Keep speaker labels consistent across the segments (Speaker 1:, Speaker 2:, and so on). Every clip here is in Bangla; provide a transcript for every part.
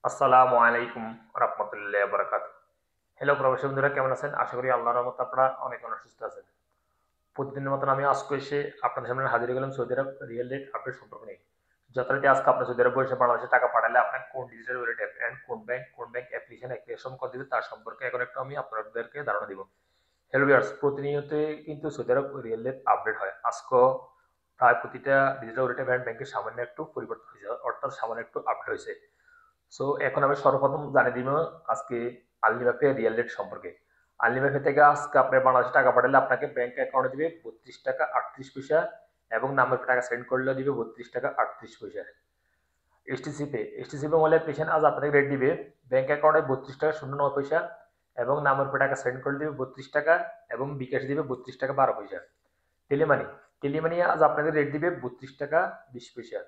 Speaker 1: আসসালামু আলাইকুম রহমতুল্লাহ বারাকাত। হ্যালো প্রবাসী বন্ধুরা, কেমন আছেন? আশা করি আল্লাহর রহমতে আপনারা অনেক সুস্থ আছেন। প্রতিদিনের মতন আমি আজকে এসে আপনাদের সামনে হাজির হয়ে গেলাম সৌদি আরব রিয়েল রেট আপডেট সম্পর্ক নিয়ে। যথারীতি আজকে আপনার সৌদি আরব বসে বাংলাদেশে টাকা পাঠালে আপনার কোন ডিজিটাল ওয়ালেট অ্যাপ এন্ড কোন ব্যাংক অ্যাপ্লিকেশন কল দিবে তার সম্পর্কে এখন একটু আমি আপনাদেরকে ধারণা দিব। হ্যালো ভিউয়ার্স, প্রতিনিয়ত কিন্তু সৌদি আরব রিয়েল রেট আপডেট হয়। আজকেও প্রায় প্রতিটা ডিজিটাল ওয়ালেট অ্যাপ এন্ড ব্যাংকের সামান্য একটু পরিবর্তন হয়েছে, অর্থাৎ সামান্য একটু আপডেট হয়েছে। সো এখন আমি সর্বপ্রথম জানিয়ে দিব আজকে আলনিবাফে রিয়েল রেট সম্পর্কে। আলনিবাফে থেকে আজকে আপনার বাংলাদেশে টাকা পাঠালে আপনাকে ব্যাংক অ্যাকাউন্টে দিবে 32 টাকা 38 পয়সা এবং নাম্বার টাকা সেন্ড করলে দিবে 32 টাকা 38 পয়সা। এসটিসি পে মোবাইল অ্যাপ্লিকেশন আজ আপনাকে রেট দিবে ব্যাংক অ্যাকাউন্টে 32 টাকা 09 পয়সা এবং নাম্বার টাকা সেন্ড করে দিবে 32 টাকা এবং বিকাশ দিবে 32 টাকা 12 পয়সা। টেলিমানি টেলিমানি আজ আপনাদের রেট দিবে 32 টাকা 20 পয়সা।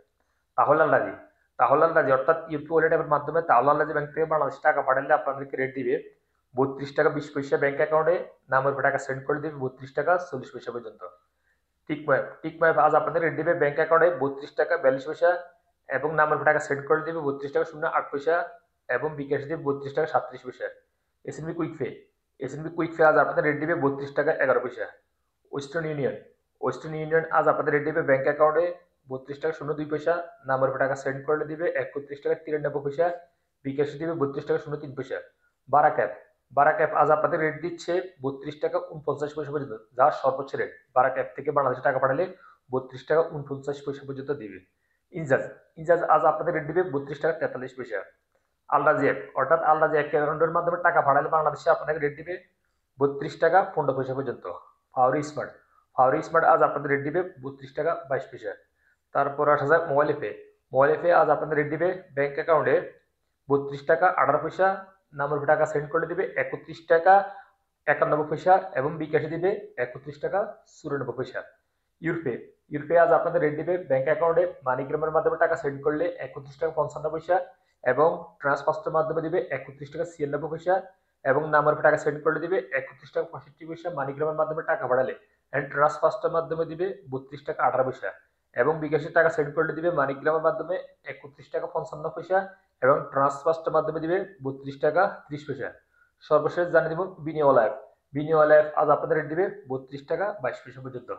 Speaker 1: তাহলে আল্লাজি তাহলে আল্লাজি অর্থাৎ ইউপি ওয়ালেট অ্যাপের মাধ্যমে তাহলে আল্লাজি ব্যাংক থেকে বাংলাদেশ টাকা পাঠালে আপনাদেরকে রেট দিবে 32 টাকা 20 পয়সা ব্যাংক অ্যাকাউন্টে নাম্বার টাকা সেন্ড করে দিবে 32 টাকা 40 পয়সা পর্যন্ত। টিকময় আজ আপনাদের রেট দিবে ব্যাংক অ্যাকাউন্টে 32 টাকা 42 পয়সা এবং নাম্বার টাকা সেন্ড করে দিবে 32 টাকা 08 পয়সা এবং বিকাশ দিবে 32 টাকা 37 পয়সা। এসএনবি কুইক পে আজ আপনাদের রেট দিবে 32 টাকা 11 পয়সা। ওয়েস্টার্ন ইউনিয়ন ওয়েস্টার্ন ইউনিয়ন আজ আপনাদের রেট দিবে ব্যাংক অ্যাকাউন্টে 32 টাকা 02 পয়সা নাম্বার টাকা সেন্ড করলে দিবে 31 টাকা 93 পয়সা বিকাশ দিবে 32 টাকা 03 পয়সা। বারাক বারাক আজ আপনাদের রেট দিচ্ছে 32 টাকা 49 পয়সা পর্যন্ত, যার সর্বোচ্চ রেট। বারাক অ্যাপ থেকে বাংলাদেশে টাকা পাঠালে 32 টাকা 49 পয়সা পর্যন্ত দিবে। ইনজাজ ইনজাজ আজ আপনাদের রেট দিবে 32 টাকা 43 পয়সা। আলরাজি অ্যাপ অর্থাৎ আলরাজি অ্যাকাউন্টের মাধ্যমে টাকা পাঠালে বাংলাদেশে আপনাকে রেট দিবে 32 টাকা 15 পয়সা পর্যন্ত। ফাওরি স্মার্ট আজ আপনাদের রেট দিবে 32 টাকা 22 পয়সা। তারপর আসা মোবাইল এপে আজ আপনাদের রেট দিবে ব্যাংক অ্যাকাউন্টে 32 টাকা 18 পয়সা নাম্বার টাকা সেন্ড করে দিবে 31 টাকা 91 পয়সা এবং বিকাশে দিবে 31 টাকা 94 পয়সা। ইউরপে ইউরপে আজ আপনাদের রেট দিবে ব্যাংক অ্যাকাউন্টে মানিগ্রামের মাধ্যমে টাকা সেন্ড করলে 31 টাকা 55 পয়সা এবং ট্রান্সফার্সের মাধ্যমে দিবে 31 টাকা 96 পয়সা এবং নাম্বার টাকা সেন্ড করলে দিবে 31 টাকা 65 পয়সা মানিগ্রামের মাধ্যমে টাকা পাঠালে এন্ড ট্রান্সফার্সের মাধ্যমে দিবে 32 টাকা 18 পয়সা এবং বিকাশের টাকা সেন্ড করলে দিবে মানিগ্রামের মাধ্যমে 31 টাকা 55 পয়সা এবং ট্রান্সফার্সের মাধ্যমে দিবে 32 টাকা 30 পয়সা। সর্বশেষ জানিয়ে দিব বিনিওয়ালা অ্যাপ আজ আপনাদের রেট দিবে 32 টাকা 22 পয়সা পর্যন্ত।